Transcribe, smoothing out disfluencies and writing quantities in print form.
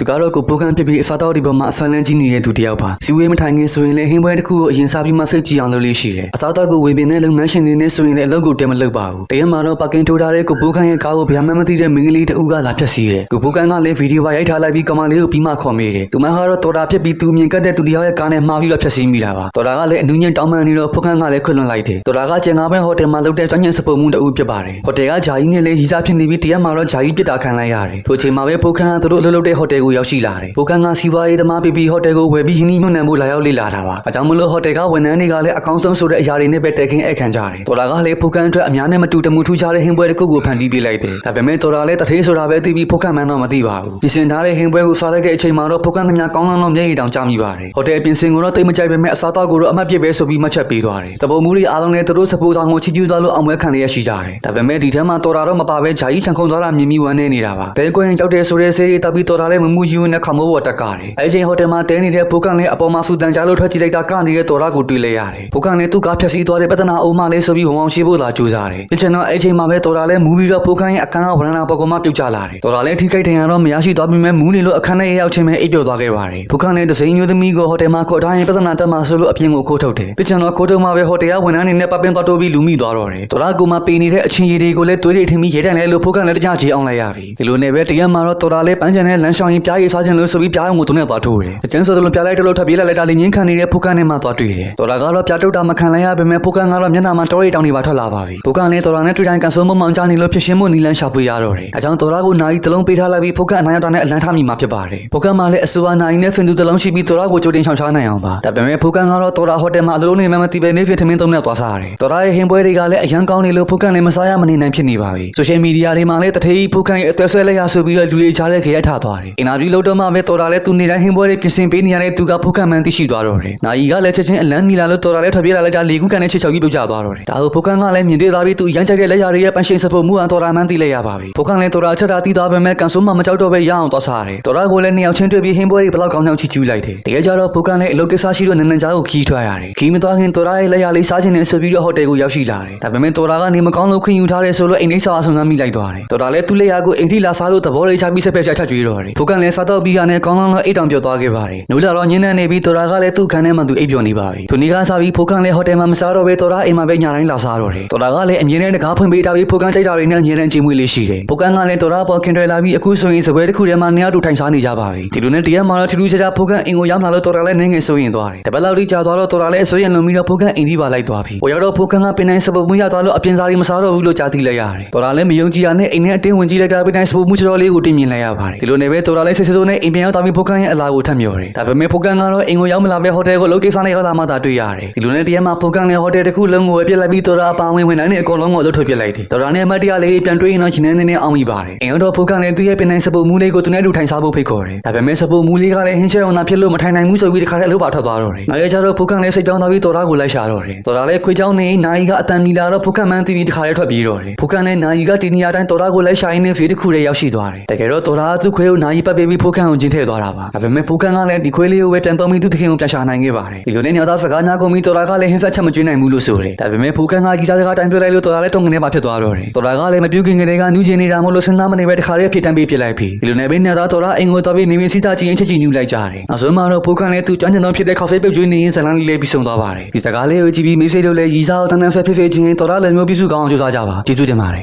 သူကတော့ကိုပိုကန်ပြပြအစားတောက်ဒီပေါ်မှာအဆန်းလန်းကြီးနေတဲ့သူတယောက်ပါစီဝေးမထိုင်ခင်ဆိုရင်လည်းဟင်းပွဲတစ်ခုကိုအရင်စားပြီးမှစိတ်ကြည်အောင်လုပ်လို့ရှိတယ်အစားတောက်ကိုဝေပင်တဲ့လုပ်ငန်းရှင်တွေနဲ့ဆိုရင်လည်းအလုပ်ကိုတဲမလုပ်ပါဘူးတရက်မှာတော့ပါကင်ထိုးထားတဲ့ကိုပိုကန်ရဲ့ကားကိုဗျာမှန်းမသိတဲ့မိန်းကလေးတဦးကလာဖြတ်စီတယ်ကိုပိုကန်ကလည်းဗီဒီယိုပါရိုက်ထားလိုက်ပြီးကမလေးကိုပြီးမှခေါ်မိတယ်သူမကတော့တော်တာဖြစ်ပြီးသူမြင်ကတ်တဲ့သူတယောက်ရဲ့ကားနဲ့မှားပြီးတော့ဖြတ်စီမိတာပါတော်တာကလည်းအနူးညံ့တောင်းပန်နေတော့ပိုကန်ကလည်းခွတ်လွန်လိုက်တယ်တော်တာကကျန်ကားပဲဟိုတယ်မှာလုပ်တဲ့ကျွမ်းကျင်စပုံမှုတဦးဖြစ်ပါတယ်ဟိုတယ်ကဂျာကြီးနဲ့လည်းရီစားဖြစ်နေပြီးတရက်မှာတော့ဂျာကြီးပြစ်တာခံလိုက်ရတယ်ထိုအချိန်မှာပဲပိုကန်ကသူတို့အလုပ်လုပ်တဲ့ဟိုတယ်ကိုရောက်ရှိလာတယ်ပိုကန်ကစီဝါရေးသမားပြပြဟိုတယ်ကိုဝယ်ပြီးရင်းနှီးမြှုပ်နှံဖို့လာရောက်လေ့လာတာပါအကြောင်းမလို့ဟိုတယ်ကဝန်ထမ်းတွေကလည်းအကောင်းဆုံးဆိုတဲ့အရာတွေနဲ့ပဲတက်ခင်းဧည့်ခံကြတယ်တော်တာကလည်းပိုကန်အတွက်အများနဲ့မတူတမှုထူးခြားတဲ့ဟင်းပွဲတစ်ခုကိုဖန်တီးပေးလိုက်တယ်ဒါပေမဲ့တော်တာလည်းတထေးဆိုတာပဲသိပြီးပိုကန်မှန်းတော့မသိပါဘူးပြင်ဆင်ထားတဲ့ဟင်းပွဲကိုစားလိုက်တဲ့အချိန်မှာတော့ပိုကန်ကများကောင်းလောင်းမျက်ရည်တောင်ကျမိပါတယ်ဟိုတယ်ပြင်ဆင်ကိုတော့တိတ်မကြိုက်ပေမဲ့အစားအသောက်ကိုတော့အမှတ်ပြပဲဆိုပြီးမှတ်ချက်ပေးသွားတယ်တပုံမှုတွေအားလုံးလည်းသူတို့စပိုးဆောင်ကိုချီးကျူးသွားလို့အောင်ပွဲခံရရှိကြတယ်ဒါပေမဲ့ဒီထဲမှာတော်တာတော့မပါပဲဂျာကြီးချန်ခုံသွားတာမြင်မိဝမ်းနေနေတာပါတဲကွင်းတောက်တဲ့ဆိုတဲ့ဆေးတပ်ပြီးတော်တာလည်းမမှုယူနဲ့ခမောပေါ်တက်ကားတယ်အဲ့ချိန်ဟိုတယ်မှာတဲနေတဲ့ပိုကန်လည်းအပေါ်မှာစူတန်ကြလို့ထွက်ကြည့်လိုက်တာကနေတဲ့တော်တာကိုတွေ့လိုက်ရတယ်ပိုကန်လည်းသူ့ကားဖြတ်စီးသွားတဲ့ပဒနာအိုမလေးဆိုပြီးဝုံအောင်ရှိဖို့သာကြိုးစားတယ်ဖြစ်ချင်တော့အဲ့ချိန်မှာပဲတော်တာလည်းမူပြီးတော့ပိုကန်ရဲ့အခန်းကဝရဏပေါ်ကမှပြုတ်ကျလာတယ်တော်တာလည်းထိခိုက်ဒဏ်ရာတော့မရရှိသွားပေမဲ့မူးနေလို့အခန်းထဲရောက်ချင်းပဲအိပ်ပျော်သွားခဲ့ပါတယ်ပိုကန်လည်းဒစိမ့်မျိုးသမီးကိုဟိုတယ်မှာခေါ်ထားရင်ပဒနာတက်မှာဆိုလို့အပြင်ကိုခိုးထုတ်တယ်ဖြစ်ချင်တော့ခိုးထုတ်မှာပဲဟိုတယ်ကဝန်ထမ်းတွေနဲ့ပပင်းသွားတိုးပြီးလူမိသွားတော့တယ်တော်တာကမှပေနေတဲ့အချင်းရည်တွေကိုလည်းတွေးတွေထင်ပြီးရဲတန်လဲလို့ပိုကန်လည်းတကြချေအောင်လိုက်ရပြီဒီလိုနဲ့ပဲတရက်မှာတော့တော်တာလည်းပန်းချန်နဲ့လမ်းရှောင်းရင်ပြားရည်စားချင်လို့ဆိုပြီးပြားရုံကိုသူနဲ့သွားထိုးတယ်အကျန်းဆိုလို့ပြားလိုက်တလို့ထပ်ပြေးလိုက်တာလေးငင်းခံနေတဲ့ပိုကန်နဲ့မှသွားတွေ့တယ်တော်တာကတော့ပြားတုတ်တာမခံလိုက်ရပေမဲ့ပိုကန်ကတော့မျက်နှာမှာတော်ရီတောင်တွေပါထွက်လာပါပြီပိုကန်လည်းတော်တာနဲ့တွေ့တိုင်းကန်ဆိုးမမောင်ချနေလို့ဖြစ်ရှင်းမှုနီလန်းရှာဖွေရတော့တယ်အကြောင်းတော်တာကိုနိုင်တလုံးပေးထားလိုက်ပြီးပိုကန်အနိုင်ရတာနဲ့အလန်းထားမိမှာဖြစ်ပါတယ်ပိုကန်မှလည်းအစူအနိုင်နဲ့ဖင်သူတလုံးရှိပြီးတော်တာကိုကြိုတင်ချောင်းချနိုင်အောင်ပါဒါပေမဲ့ပိုကန်ကတော့တော်တာဟိုတယ်မှာအလုံးနေမှမသိပဲနေဖင်ထမင်းသုံးနဲ့သွားစားရတယ်တော်တာရဲ့ဟင်းပွဲတွေကလည်းအရန်ကောင်းနေလို့ပိုကန်လည်းမစားရမနေနိုင်ဖြစ်နေပါပြီဆိုရှယ်မီဒီယာတွေမှာလည်းတထေးပိုကန်ရဲ့အသွဲဆွဲလိုက်ရဆိုပြီးတော့လူတွေချားတဲ့ခေတ်ထသွားတယ်အင်တာဗျူးလုပ်တော့မှပဲတော်တာလည်းသူနေတိုင်းဟင်းပွဲတွေပြင်ဆင်ပေးနေရတဲ့သူကပိုကန်မှန်သိရှိသွားတော့တယ်နာယီကလည်းချက်ချင်းအလန်းမီလာလို့တော်တာလည်းထွက်ပြေးလာလိုက်တာလေကူးကန်နဲ့ချစ်ချောက်ကြီးပြုတ်ကျသွားတော့တယ်ဒါကိုပိုကန်ကလည်းမြင်တွေ့သွားပြီးသူရမ်းကြိုက်တဲ့လက်ရာတွေရဲ့ပန်းရှင်စဖို့မှုအောင်တော်တာမှန်းသိလိုက်ရပါပြီပိုကန်လည်းတော်တာချက်တာတီးသွားပေမဲ့ကန်ဆိုးမှမကြောက်တော့ပဲရအောင်သွားစားတယ်တော်တာကိုလည်းနှစ်ယောက်ချင်းတွေ့ပြီးဟင်းပွဲတွေဘလောက်ကောင်းကောင်းချီကျူးလိုက်တယ်တကယ်ကြတော့ပိုကန်လည်းအလုပ်ကိစ္စရှိလို့နန်းနန်းကြားကိုခီးထွက်ရတယ်ခီးမသွားခင်တော်တာရဲ့လက်ရာလေးစားချင်နေဆိုပြီးတော့ဟိုတယ်ကိုရောက်ရှိလာတယ်ဒါပေမဲ့တော်တာကနေမကောင်းလို့ခွင့်ယူထားတယ်ဆိုလို့အိမ်လေးစားအောင်ဆန်းမိလိုက်သွားတယ်တော်တာလည်းသူ့လက်ရာကိုအိမ်ထိလာစားလို့သဘောလေးချပြီးဆက်ဖက်ချကြွေးတော့တယ်ပိုကန်လည်းစားတော့ပြီးကနေကောင်းကောင်းလို့အိတ်တောင်ပြော့သွားခဲ့ပါတယ်နိုးလာတော့ညနေနေပြီးတော်တာကလည်းသူ့ခန်းထဲမှာသူအိပ်ပျော်နေပါပြီသူနေကစားပြီးပိုကန်လည်းဟိုတယ်မှာမစားတော့ပဲတော်တာအိမ်မှာပဲညတိုင်းလာစားတော့တယ်တော်တာကလည်းအမြင်နဲ့တကားဖွင့်ပေးထားပြီးပိုကန်ကြိုက်တာတွေနဲ့အမြဲတမ်းကြည့်မွေးလေးရှိတယ်ပိုကန်ကလည်းတော်တာပေါ်ခင်တွယ်လာပြီးအခုဆိုရင်စပွဲတစ်ခုထဲမှာနှစ်ယောက်တူထိုင်စားနေကြပါပြီဒီလိုနဲ့တရက်မှာတော့ထူးထူးခြားခြားပိုကန်အင်ကိုရောက်လာလို့တော်တာလည်းနင်းငယ်ဆိုရင်သွားတယ်တပတ်လောက်လေးကြာသွားတော့တော်တာလည်းအစိုးရလွန်ပြီးတော့ပိုကန်အိမ်ဒီပါလိုက်သွားပြီဟိုရောက်တော့ပိုကန်ကပင်တိုင်းစပုတ်မှုရသွားလို့အပြင်စားတွေမစားတော့ဘူးလို့ကြားသိလိုက်ရတယ်တော်တာလည်းမယုံကြည်ရနဲ့အိမ်နဲ့အတင်းဝင်ကြည့်လိုက်တာပင်တိုင်းစပုတ်မှုချော်လေးကိုတင်မြင်လိုက်ရပါတယ်ဒီလိုနဲ့ပဲတော်တာလည်းစိတ်ဆိုးနဲ့အိမ်ပြန်ရောက်သွားပြီးပိုကန်ရဲ့အလားကိုထပ်မြော်တယ်ဒါပေမဲ့ပိုကန်ကတော့အိမ်ကိုရောက်မလာပဲဟိုတယ်ကိုလုပ်ကိစ္စနဲ့ရောက်လာမှသာတွေ့ရတယ်ဒီလိုနဲ့တရက်မှာပိုကန်လည်းဟိုတယ်တစ်ခုလုံးကိုပြစ်လိုက်ပြီးတော်တာအပါဝင်ဝင်တိုင်းနဲ့အကုန်လုံးကိုလှုပ်ထွက်ပြစ်လိုက်တယ်တော်တာနဲ့အမတ်တရားလေးပြန်တွေ့ရင်တော့ရှင်နေနေအောင်မိပါတယ်အိမ်တော့ပိုကန်လည်းသူ့ရဲ့ပင်တိုင်းစပုတ်မှုလေးကိုသူနဲ့တူထိုင်စားဖို့ဖိတ်ခေါ်တယ်ဒါပေမဲ့စပုတ်မှုလေးကလည်းဟင်းချက်အောင်သာဖြစ်လို့မထိုင်နိုင်ဘူးဆိုပြီးတခါတည်းအလုပ်ပါထွက်သွားတော့တယ်နောက်ရကျတော့ပိုကန်လည်းစိတ်ပြောင်းသွားပြီးတော်တာကိုလိုက်ရှာတော့တယ်တော်တာလည်းခွေးချောင်းနေနာယီကအတန်မီလာတော့ပိုကန်မှန်းတီးပြီးတခါတည်းထွက်ပြေးတော့တယ်ပိုကန်လည်းနာယီကတီနီယာတိုင်းတော်တာကိုလိုက်ရှာရင်းနဲ့ဖေးတစ်ခုတည်းရောက်ရှိသွားတယ်တကယ်တော့တော်တာကသူ့ခွေးကိုနာယီပတ်ပေးပြီးပိုကန်ကိုကျင်းထည့်သွားတာပါဒါပေမဲ့ပိုကန်ကလည်းဒီခွေးလေးကိုပဲပြန်သုံးပြီးသူ့တခင်ကိုပြန်ရှာနိုင်ခဲ့ပါတယ်ဒီလိုနဲ့ညသားစကားများကုန်ပြီးတော်တာကလည်းဟင်းဆက်ချက်မကျွေးနိုင်ဘူးလို့ဆိုတယ်ဒါပေမဲ့ပိုကန်ကကြီးစားစကားတိုင်းတွေ့လိုက်လို့တော်တာလည်းတုံကနေပါဖြစ်သွားတော့တယ်တော်တာကလည်းမပြုတ်ခင်ကလေးကနူးချင်နေတာမို့လို့စဉ်းစားမနေပဲတခါတည်းဖြစ်တန်းပေးပြလိုက်ပြီဒီလိုနဲ့ပဲညသားတော်တာအင်ကိုတော်ပြီးနေမင်းစီးသားချင်းချက်ချီညူလိုက်ကြတယ်နောက်ဆုံးမှာတော့ပိုကန်လည်းသူကျွမ်းကျင်သောဖြစ်တဲ့ခေါက်ဆေးပြုတ်ကျွေးနေရင်ဇလန်းလေးပြီးဆုံးသွားပါတယ်ဒီစကားလေးကိုကြည့်ပြီးမိတ်ဆွေတို့လည်းရီစားအောင်တန်းတန်းဆက်ဖြစ်ဖြစ်ချင်းတော်တာလည်းမျိုးပြစုကောင်းအောင်ကြိုးစားကြပါကျေးဇူးတင်ပါတယ်